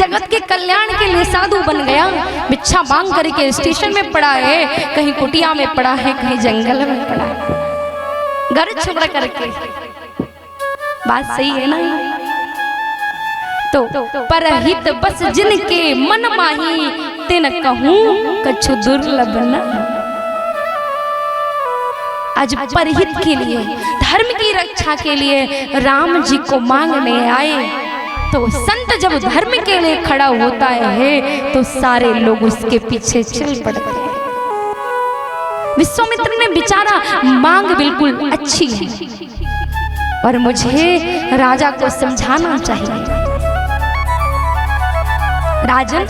जगत के कल्याण के लिए साधु बन गया। भिक्षा मांग करके स्टेशन में पड़ा है, कहीं कुटिया में पड़ा है, कहीं जंगल में पड़ा है, घर छोड़ करके। बात सही है ना? तो परहित बस जिनके मन माही, तिन कहूं कछु दुर्लभ न। आज परहित के लिए, धर्म की रक्षा के लिए राम जी को मांगने आए, तो संत जब धर्म के लिए खड़ा होता है तो सारे लोग उसके पीछे चल पड़ते हैं। विश्वामित्र ने विचारा मांग बिल्कुल अच्छी है और मुझे राजा को समझाना चाहिए। राजन,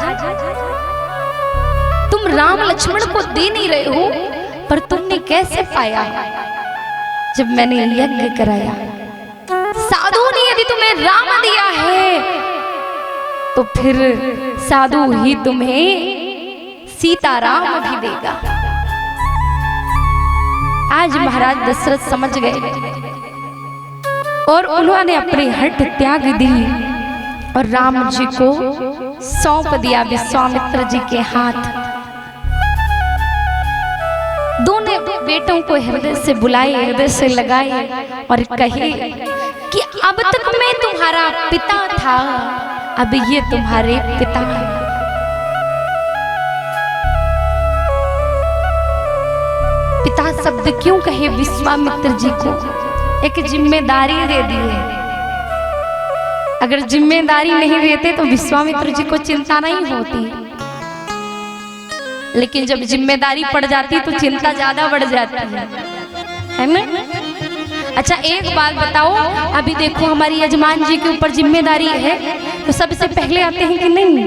तुम राम लक्ष्मण को दे नहीं रहे हो, पर तुमने कैसे पाया? जब मैंने यज्ञ कराया। साधु ने यदि तुम्हें राम दिया है तो फिर साधु ही तुम्हें सीताराम भी देगा। आज महाराज दशरथ समझ गए और उन्होंने अपनी हट त्याग दी और राम जी को सौंप दिया विश्वामित्र जी के हाथ। दोनों बेटों को हृदय से बुलाए, हृदय से लगाए और कहे कि अब तक मैं तुम्हारा पिता था, अब ये तुम्हारे पिता है। पिता शब्द क्यों कहे विश्वामित्र जी को? एक जिम्मेदारी दे दी है। अगर जिम्मेदारी नहीं देते तो विश्वामित्र जी को चिंता नहीं होती, लेकिन जब जिम्मेदारी पड़ जाती तो चिंता ज्यादा बढ़ जाती है ना? अच्छा एक बात बताओ, अभी देखो हमारी यजमान जी के ऊपर जिम्मेदारी है तो सबसे पहले आते हैं कि नहीं?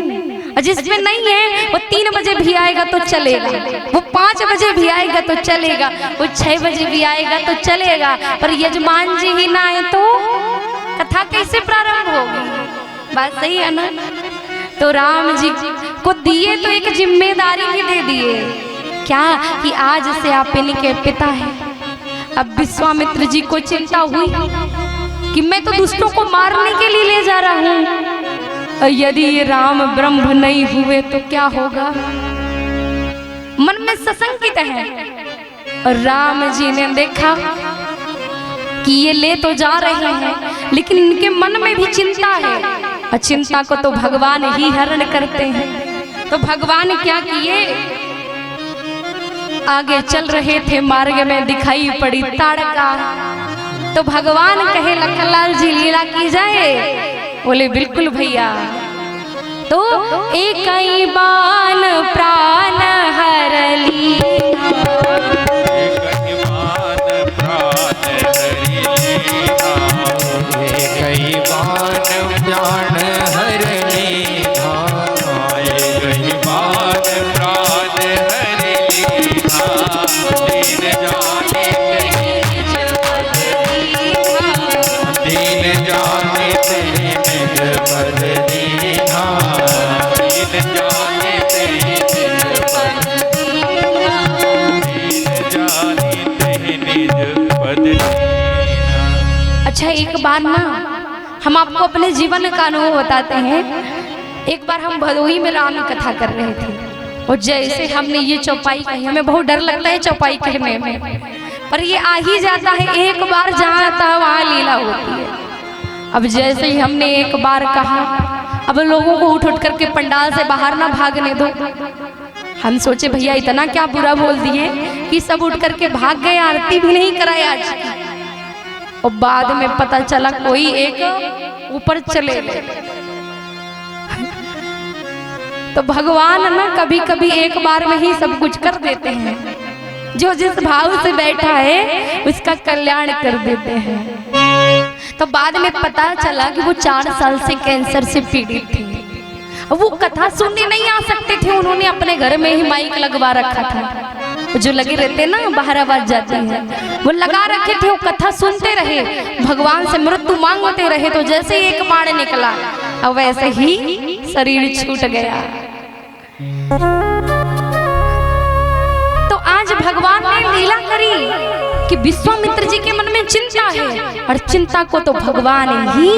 और जिसमें नहीं है वो 3 बजे भी आएगा तो चलेगा, वो 5 बजे भी आएगा तो चलेगा, वो 6 बजे भी आएगा तो चलेगा, पर यजमान जी ही ना आए तो कथा कैसे प्रारंभ होगी? बात सही है ना? तो राम जी को दिए तो एक जिम्मेदारी भी दे दिए, क्या कि आज से आप इनके पिता हैं। अब विश्वामित्र जी को चिंता हुई कि मैं तो दुष्टों को मारने के लिए ले जा रहा हूं, यदि ये राम ब्रह्म नहीं हुए तो क्या होगा? मन में सशंकित है। और राम जी ने देखा कि ये ले तो जा रहे हैं, लेकिन इनके मन में भी चिंता है, और चिंता को तो भगवान ही हरण करते हैं। तो भगवान क्या किए? आगे चल रहे थे, मार्ग में दिखाई पड़ी ताड़का। तो भगवान कहे लखनलाल जी लीला की जाए? बोले बिल्कुल भैया। तो एक ही बाण प्राण हर ली, अच्छा एक बार ना हम आपको अपने जीवन का अनुभव बताते हैं। एक बार हम भदोही में राम कथा कर रहे थे और जैसे हमने ये चौपाई कही, हमें बहुत डर लगता है चौपाई कहने में, पर ये आ ही जाता है, एक बार जहाँ आता है वहाँ लीला होती है। अब जैसे ही हमने एक बार कहा, अब लोगों को उठ उठ करके पंडाल से बाहर ना भागने दो। हम सोचे भैया इतना क्या बुरा बोल दिए कि सब उठ करके भाग गए, आरती भी नहीं कराई आज। और बाद में पता चला कोई एक ऊपर चले गए। तो भगवान ना कभी कभी एक बार में ही सब कुछ कर देते हैं, जो जिस भाव से बैठा है उसका कल्याण कर देते हैं। तो बाद में पता चला कि वो 4 साल से कैंसर से पीड़ित थी। वो कथा सुनने नहीं आ सकते थे, उन्होंने अपने घर में ही माइक लगवा रखा था, जो लगे रहते ना 12 बज जाते हैं, वो लगा रखे थे। वो कथा सुनते रहे, भगवान से मृत्यु मांगते रहे। तो जैसे एक बाण निकला, अब वैसे ही शरीर छूट गया। तो आज भगवान ने लीला करी कि विश्वामित्र जी के मन में चिंता है, और चिंता को तो भगवान ही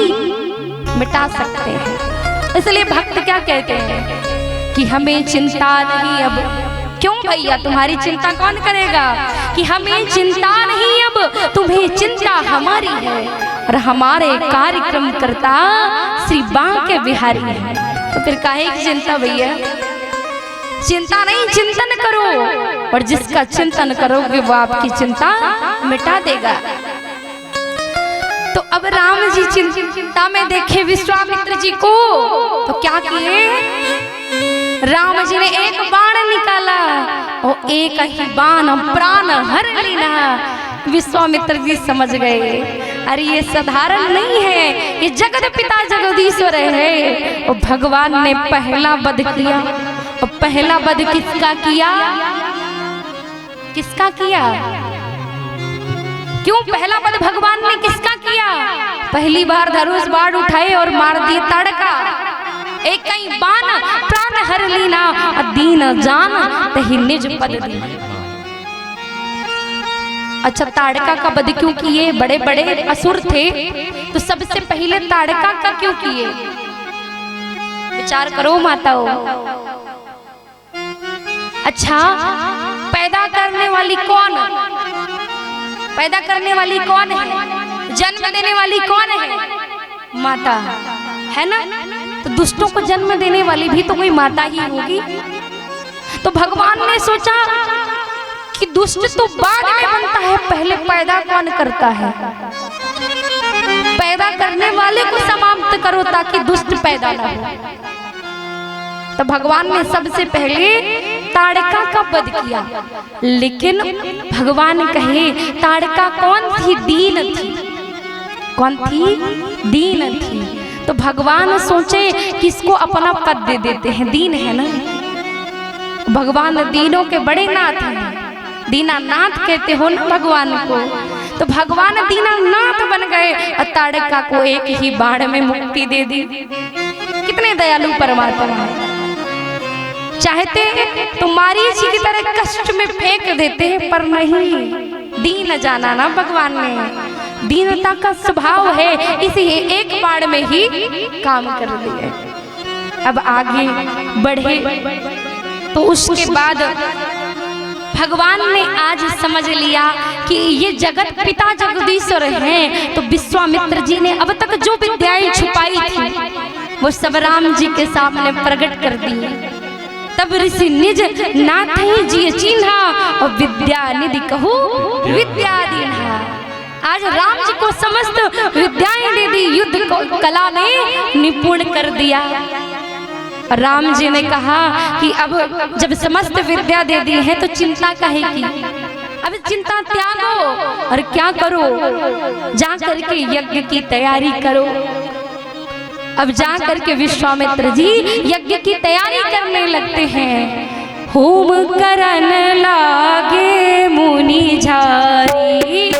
मिटा सकते हैं। इसलिए भक्त क्या कहते हैं कि हमें चिंता नहीं अब। क्यों भैया, तुम्हारी चिंता कौन करेगा? कि हमें चिंता नहीं अब, तुम्हें चिंता हमारी है और हमारे कार्यक्रम करता श्री बांके बिहारी है। तो फिर काहे की चिंता भैया? चिंता नहीं, चिंतन करो, और जिसका चिंतन करोगे वो आपकी चिंता मिटा देगा। तो अब राम जी चिंता में देखे विश्वामित्र जी को, तो क्या किए? राम जी ने एक बाण निकाला और एक ही बाण प्राण हर लेना। विश्वामित्र जी समझ गए, अरे ये साधारण नहीं है, ये जगत पिता जगदीश्वर है। और भगवान ने पहला वध किया। और पहला वध किसका किया? किसका किया? क्यों पहला वध भगवान ने किसका किया? पहली बार धनुष बाण उठाए और मार दिए ताड़का। एक कई बाण प्राण हर लीना, दीन जान तही निज पद दी। अच्छा, ताड़का का वध क्यों किए? बड़े बड़े असुर थे, तो सबसे पहले ताड़का का क्यों किए? विचार करो माताओं। अच्छा, पैदा करने वाली कौन? पैदा करने वाली कौन है? जन्म देने वाली कौन है? माता है ना। तो दुष्टों को जन्म देने वाली भी तो कोई माता ही होगी। तो भगवान ने सोचा कि दुष्ट तो बाद में बनता है, पहले पैदा कौन करता है? पैदा करने वाले को समाप्त करो ताकि दुष्ट पैदा ना हो। तो भगवान ने सबसे पहले ताड़का का वध किया। लेकिन भगवान कहे ताड़का कौन थी? दीन थी। कौन थी? दीन थी। तो भगवान सोचे कि इसको अपना पद दे देते हैं, दीन है ना। भगवान दीनों के बड़े नाथ हैं, दीनानाथ कहते हो ना भगवान को। तो भगवान दीनानाथ बन गए और ताड़का को एक ही बाण में मुक्ति दे दी। कितने दयालु परमात्मा है। चाहते तो मारीच की तरह कष्ट में फेंक देते हैं, पर नहीं, दीन जाना ना भगवान ने। दीनता का स्वभाव है, इसलिए एक बाण में ही काम कर दिए। अब आगे बढ़े तो उसके बाद भगवान ने आज समझ लिया कि ये जगत पिता जगदीश्वर हैं। तो विश्वामित्र जी ने अब तक जो विद्याएं छुपाई थी वो सब राम जी के सामने प्रकट कर दी। तब ऋषि निज नाथ ही जी चिन्हा और विद्या निधि कहू विद्या दीन्हा। आज राम जी को समस्त विद्याएं दे दी, युद्ध को कला में निपुण कर दिया। राम जी ने कहा कि अब जब समस्त विद्या दे दी है तो चिंता काहे की? अब चिंता त्यागो और क्या करो? जा करके यज्ञ की तैयारी करो। अब जा करके विश्वामित्र जी यज्ञ की तैयारी करने लगते हैं। होम करन लागे मुनि झारी,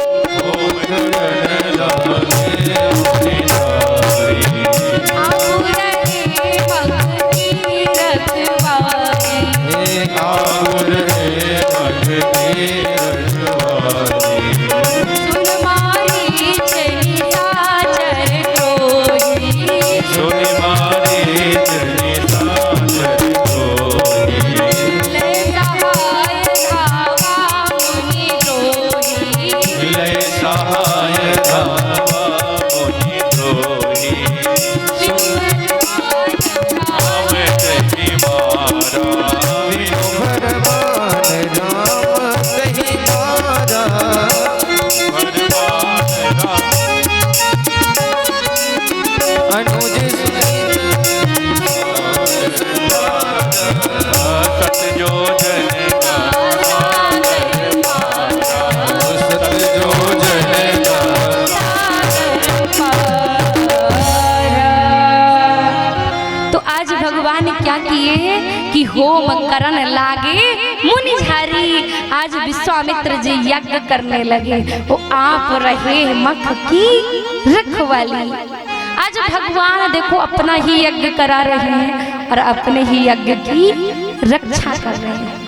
कि होम करन लागे मुनि झारी। आज विश्वामित्र जी यज्ञ करने लगे, वो आप रहे मख की रखवाली। आज भगवान देखो अपना ही यज्ञ करा रहे हैं और अपने ही यज्ञ की रक्षा कर रहे हैं।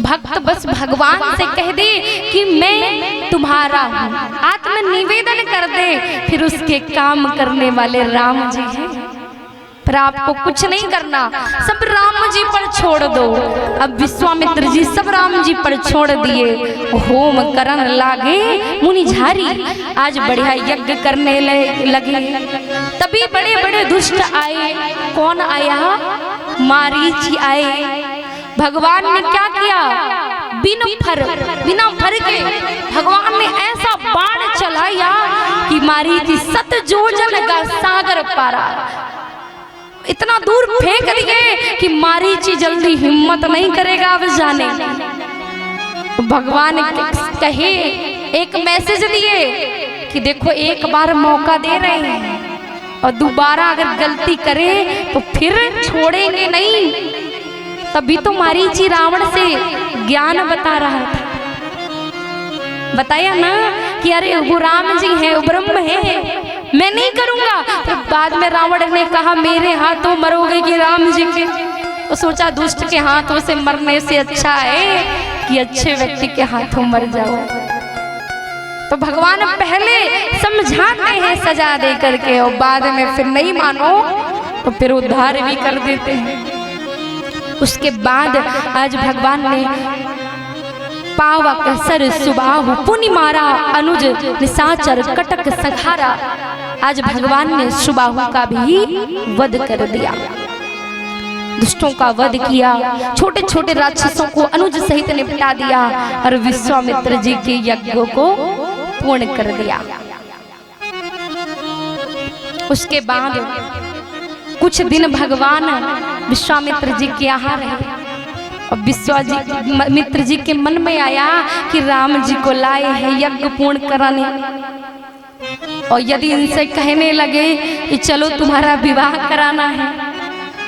भक्त बस भगवान से कह दे कि मैं तुम्हारा हूँ, आत्म निवेदन कर दे फिर उसके काम करने वाले राम जी हैं। पर आपको कुछ नहीं करना, सब राम जी पर छोड़ दो। अब विश्वामित्र जी सब राम जी पर छोड़ दिए, होम करन लागे मुनि झारी। आज बढ़िया यज्ञ करने लगे। तभी बड़े बड़े दुष्ट आए। कौन आया? मारीच आए। भगवान ने क्या किया? बिना फर के भगवान ने ऐसा बाण चलाया कि मारीच 7 योजन का सागर पारा। इतना दूर फेंक दिए कि मारीची जल्दी हिम्मत नहीं करेगा अब जाने। भगवान कहे, एक मैसेज दिए कि देखो एक बार मौका दे रहे हैं और दोबारा अगर गलती करे तो फिर छोड़ेंगे नहीं। तभी तो मारीची रावण से ज्ञान बता रहा था। बताया ना कि अरे वो राम जी हैं, वो ब्रह्म है, मैं नहीं करूंगा। तो बाद में रावण ने कहा मेरे हाथों मरोगे कि राम जी के? तो सोचा दुष्ट के हाथों से मरने से अच्छा है कि अच्छे व्यक्ति के हाथों मर जाओ। तो भगवान पहले समझाते हैं सजा दे करके, और बाद में फिर नहीं मानो तो फिर उद्धार भी कर देते हैं। उसके बाद आज भगवान ने पावक सर सुबाहु पुनि मारा, अनुज निशाचर कटक सखारा। आज भगवान ने सुबाहु का भी वध कर दिया, दुष्टों का वध किया, छोटे छोटे राक्षसों को अनुज सहित निपटा दिया और विश्वामित्र जी के यज्ञ को पूर्ण कर दिया। उसके बाद कुछ दिन भगवान विश्वामित्र जी के यहाँ रहे और विश्वामित्र जी के मन में आया कि राम जी को लाए हैं यज्ञ पूर्ण कराने। और यदि इनसे कहने लगे कि चलो तुम्हारा विवाह कराना है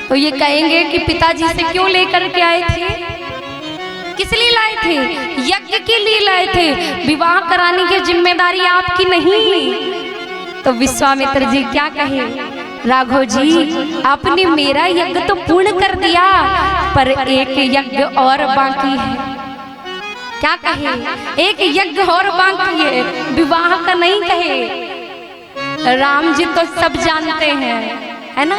तो ये कहेंगे कि पिताजी से क्यों लेकर के आए थे, किस लिए लाए थे? यज्ञ के लिए लाए थे, विवाह कराने की जिम्मेदारी आपकी नहीं। तो विश्वामित्र जी क्या कहे, राघव जी आपने मेरा यज्ञ तो पूर्ण कर दिया पर एक यज्ञ और बाकी है। क्या कहे? एक यज्ञ और बाकी है, विवाह का नहीं कहे। राम जी तो सब जानते हैं, है ना?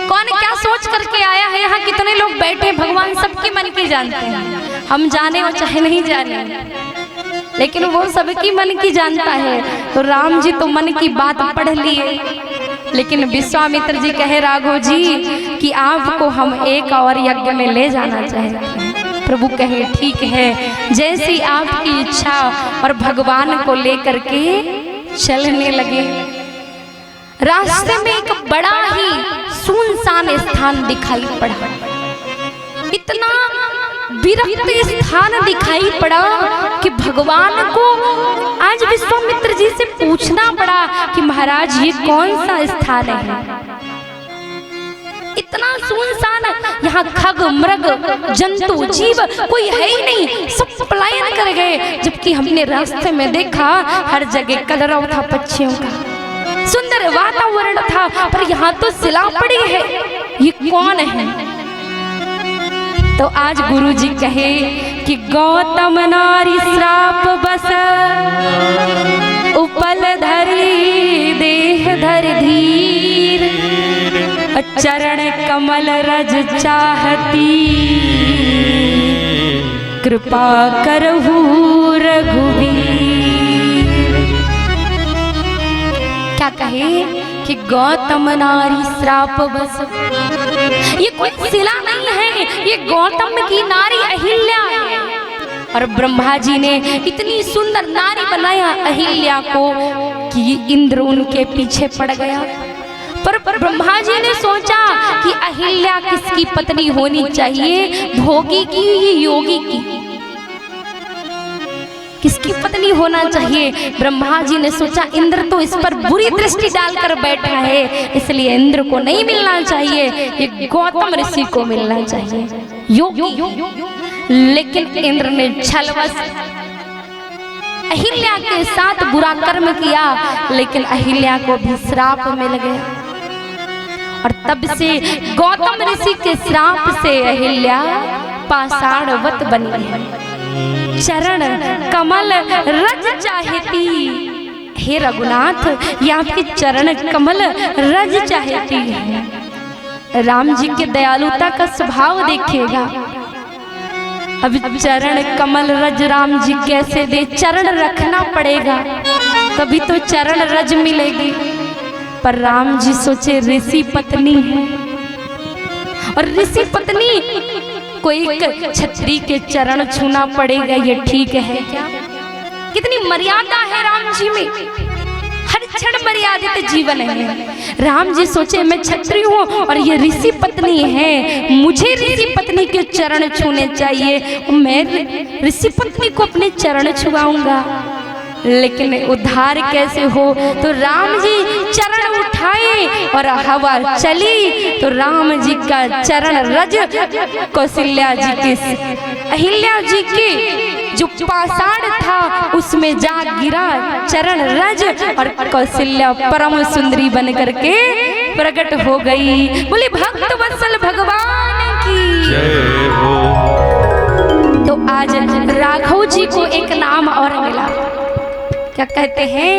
कौन क्या सोच करके आया है यहाँ? कितने लोग बैठे, भगवान सबके मन की जानते हैं। हम जाने और चाहे नहीं जाने, लेकिन वो सबकी मन की जानता है। तो राम जी तो मन की बात पढ़ लिए, लेकिन विश्वामित्र जी कहे राघव जी कि आपको हम एक और यज्ञ में ले जाना चाहते हैं। प्रभु कहे ठीक है, जैसी आपकी इच्छा। और भगवान को लेकर के चलने लगे। रास्ते में एक बड़ा ही सुनसान स्थान दिखाई पड़ा, इतना विरक्त स्थान दिखाई पड़ा कि भगवान को आज विश्वामित्र जी से पूछना पड़ा कि महाराज ये कौन सा स्थान है? इतना सुनसान, यहाँ खग मृग जंतु जीव कोई है ही नहीं, सब पलायन कर गए। जबकि हमने रास्ते में देखा हर जगह कलरव था पक्षियों का, सुंदर वातावरण था, पर यहाँ तो सिला पड़ी है, ये कौन है? तो आज गुरु जी कहे कि गौतम नारी श्राप बस उपल धरी देह धर धीर, चरण कमल रज चाहती कृपा करहु रघुवीर। क्या कहे कि गौतम नारी श्राप बस, ये कोई शिला नहीं है, ये गौतम की नारी अहिल्या है। और ब्रह्मा जी ने इतनी सुंदर नारी बनाया अहिल्या को कि इंद्र उनके पीछे पड़ गया। पर ब्रह्मा जी ने सोचा कि अहिल्या किसकी पत्नी होनी चाहिए, भोगी की या योगी की? किसकी पत्नी होना चाहिए? ब्रह्मा जी ने सोचा इंद्र तो इस पर बुरी दृष्टि डालकर बैठा है, इसलिए इंद्र को नहीं मिलना चाहिए, ये गौतम ऋषि को मिलना चाहिए, योगी। लेकिन इंद्र ने छलवश अहिल्या के साथ बुरा कर्म किया, लेकिन अहिल्या को भी श्राप मिल गया। और तब से गौतम ऋषि के श्राप से अहिल्या पाषाणवत बनी है, चरण कमल रज चाहती। हे रघुनाथ, ये आपके चरण कमल रज चाहती है। राम जी के दयालुता का स्वभाव देखिएगा। अब चरण कमल रज राम जी कैसे दे? चरण रखना पड़ेगा तभी तो चरण रज मिलेगी। पर राम जी सोचे ऋषि पत्नी है, और ऋषि पत्नी को एक क्षत्रिय के चरण छूना पड़ेगा, ये ठीक है क्या? कितनी मर्यादा है राम जी में, हर क्षण मर्यादित जीवन है। राम जी सोचे मैं क्षत्रिय हूँ और ये ऋषि पत्नी है, मुझे ऋषि पत्नी के चरण छूने चाहिए, मैं ऋषि पत्नी को अपने चरण छुआऊंगा। लेकिन उद्धार कैसे हो? तो राम जी चरण उठाए और हवा चली तो राम जी का चरण रज कौशल्या जी के, अहिल्या जी के जो पाषाण था उसमें जा गिरा चरण रज, और कौशल्या परम सुंदरी बन करके प्रकट हो गई। बोले भक्त वत्सल भगवान की जय हो। तो आज राघव जी को एक नाम और मिला, क्या कहते हैं?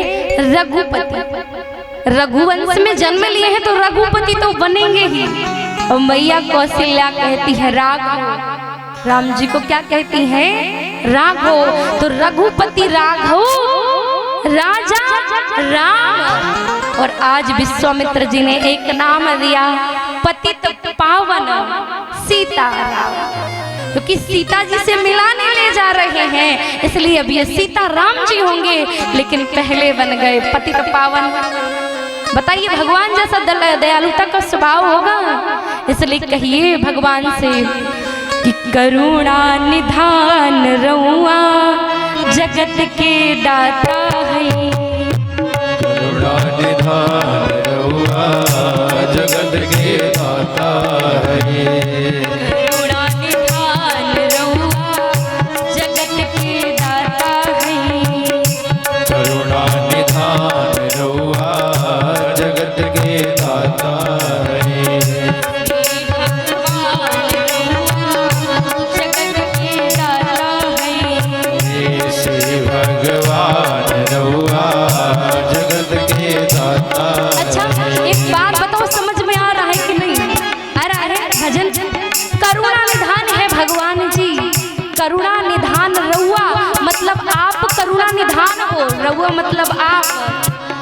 रघुपति। रघुवंश में जन्म लिए हैं तो रघुपति तो बनेंगे ही। और मैया कौशल्या कहती है राघव। राम जी को क्या कहती हैं? राघव। तो रघुपति राघव, राजा राम। और आज विश्वामित्र जी ने एक नाम दिया, पतित पावन सीताराम, क्योंकि सीता जी से मिलाने ले जा रहे हैं, इसलिए अब ये सीता राम जी होंगे, लेकिन पहले बन गए पतित पावन। बताइए भगवान जैसा दयालुता का स्वभाव होगा? इसलिए कहिए भगवान से कि करुणा निधान रउआ जगत के दाता है। करुणा निधान रउआ जगत के दाता है। करुणा निधान रउआ मतलब आप करुणा निधान हो, रउआ मतलब आप।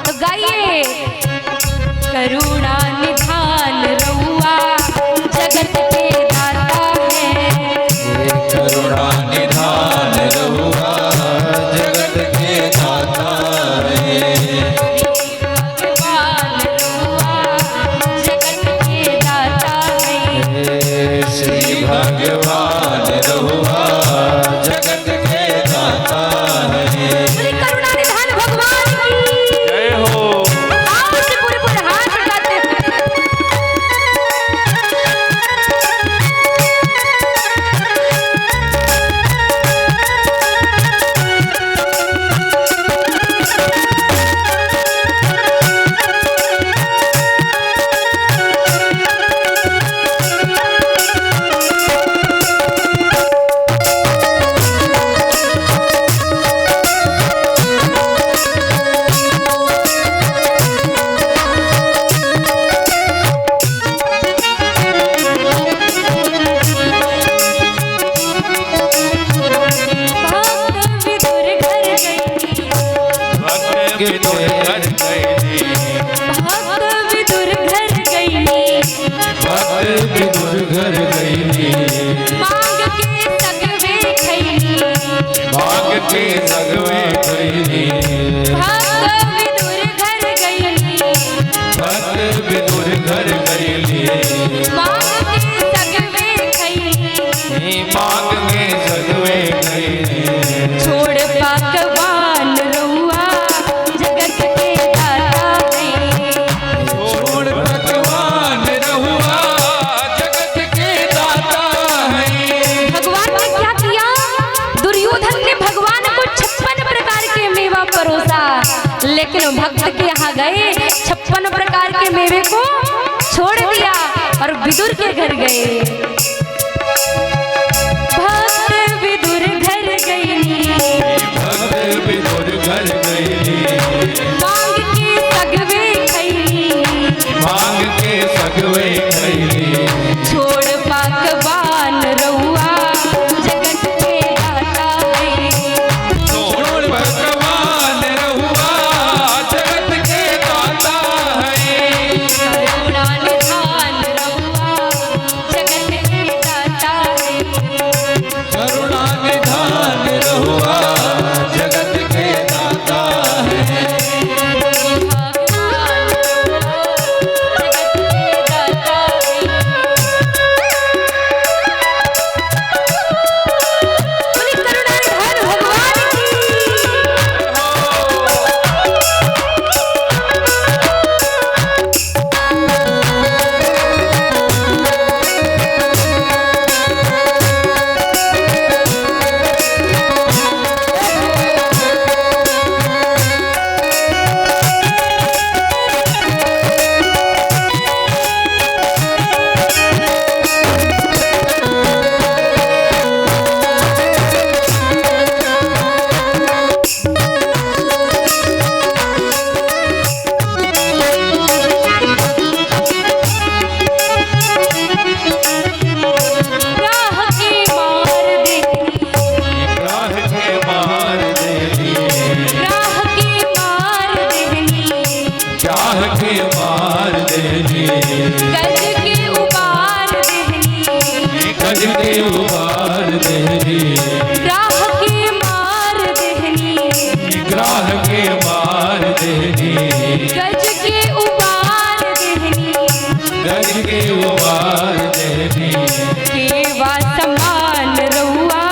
तो गाइए, करुणा निधान रउआ जगत के दाता है। करुणा निधान रउआ जगत के दाता है। भगवान रउआ जगत के दाता है। श्री भगवान रउआ जगत के दाता है। करुणा निधान भगवान की जय हो। आप से पूरे पूरे हाथ उठाते हैं। लेकिन भक्त के यहाँ गए 56 प्रकार के मेवे को छोड़ दिया और विदुर के घर गए। भक्त विदुर घर गई, भक्त विदुर घर गई। भगवे खैली छोड़ पाकवान रहुआ जगत के दाता है। छोड़ भगवान रहुआ जगत के दाता है। करुणा निधान रहुआ जगत के दाता है। करुणा निधान रहुआ जगत के दाता है। भगवान जगत के दाता है। बोली करुणा निधान भगवान की। राह के मार देनी राह के मार देनी राह के मार देनी चाह के मार देनी गज के उबार देनी गज के उबार देनी राह के मार देनी ग्राह के मार देनी गज के उबार देनी गज के उबार देनी केवा समान रहुआ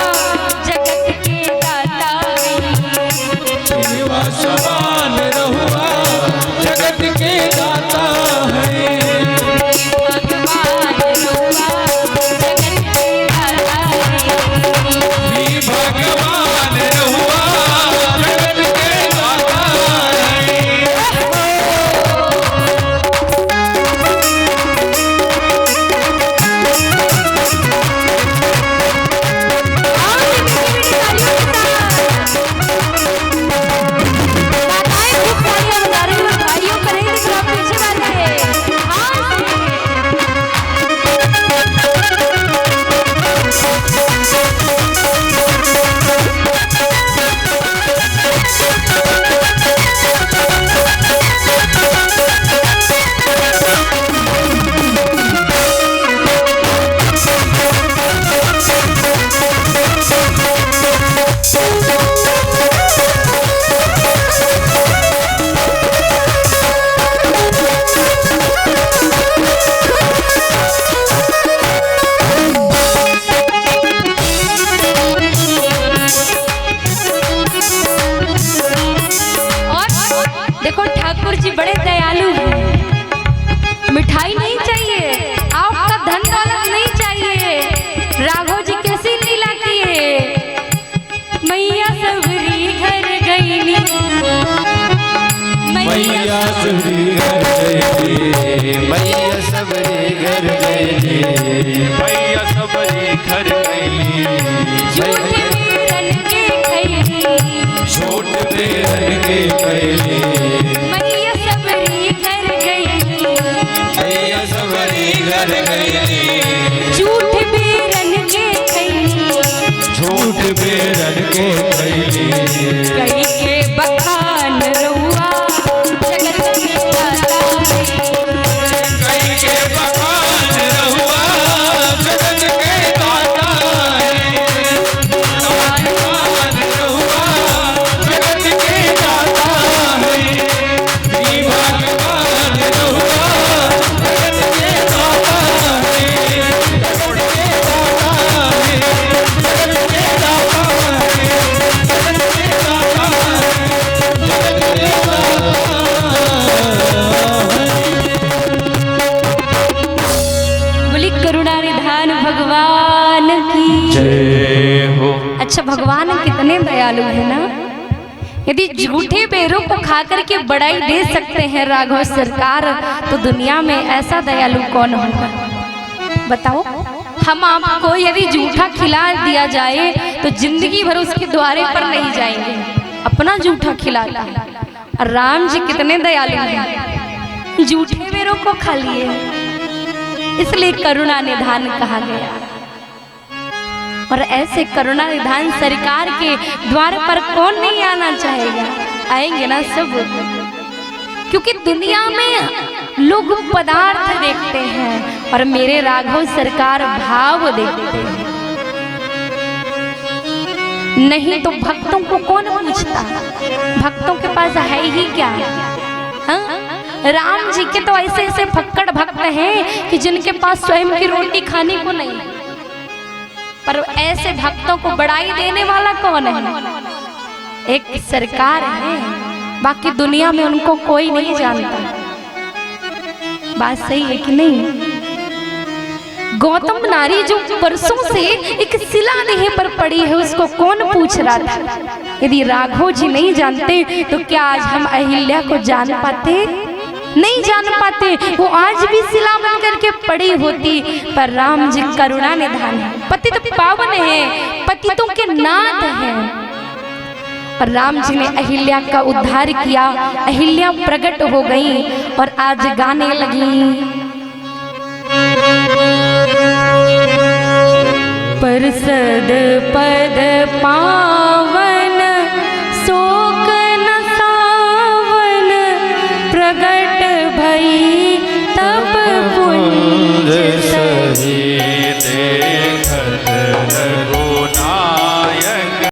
जगत के दाता है। सेवा समान रहुआ जगत के दाता है। भगवान रहुआ जगत के दाता है। भी भगवान रहुआ जगत के दाता है। देखो ठाकुर जी बड़े दयालु हैं। मिठाई नहीं चाहिए, आपका धन दौलत नहीं चाहिए। राघव जी कैसी लीला किए। मैया सबरी घर गईली मैया सबरी घर गईली मैया सबरी घर गईली मैया सबरी घर गईली झूठ बेरन के खैली छोट बेरन के कैली मैया सबरी घर गईली मैया सबरी घर गईली झूठ बेरन के खैली झूठ बेरन के कैली कई के बखान रहुआ जगत के दाता है। कई के बखान रहुआ जगत के दाता है। बखान रहुआ जगत के दाता है। श्री भगवान रहुआ जगत के दाता है। जगत के दाता है। जगत के दाता है। जगत के दाता है। जगत के दाता बोली करुणा निधान भगवान की। जय हो। अच्छा भगवान कितने दयालु है ना। यदि झूठे बेरों को खाकर के बड़ाई दे सकते हैं राघव सरकार, तो दुनिया में ऐसा दयालु कौन होगा बताओ। हम आपको यदि जूठा खिला दिया जाए तो जिंदगी भर उसके द्वारे पर नहीं जाएंगे, अपना जूठा खिलाता है। और राम जी कितने दयालु हैं, जूठे बेरों को खा लिए। इसलिए करुणा निधान कहा गया। और ऐसे करुणा निधान सरकार के द्वार पर कौन नहीं आना चाहेगा, आएंगे ना सब। क्योंकि दुनिया में लोग पदार्थ देखते हैं और मेरे राघव सरकार भाव देखते हैं। नहीं तो भक्तों को कौन पूछता, भक्तों के पास है ही क्या। हाँ? राम जी के तो ऐसे ऐसे फक्कड़ भक्त हैं कि जिनके पास स्वयं की रोटी खाने को नहीं, पर ऐसे भक्तों को बढ़ाई देने वाला कौन है? एक सरकार है, बाकी दुनिया में उनको कोई नहीं जानता। बात सही है कि नहीं? गौतम नारी जो परसों से एक शिलालेख पर पड़ी है, उसको कौन पूछ रहा था? यदि राघव जी नहीं जानते तो क्या आज हम अहिल्या को जान पाते? नहीं जान पाते। वो आज भी शिला बन करके पड़ी होती। पर राम जी करुणा निधान है, पतित पावन है, पतितों के नाथ हैं। और राम जी ने अहिल्या का उद्धार किया, अहिल्या प्रकट हो गई और आज गाने लगी। परसद पद पावन शोक न सावन प्रगट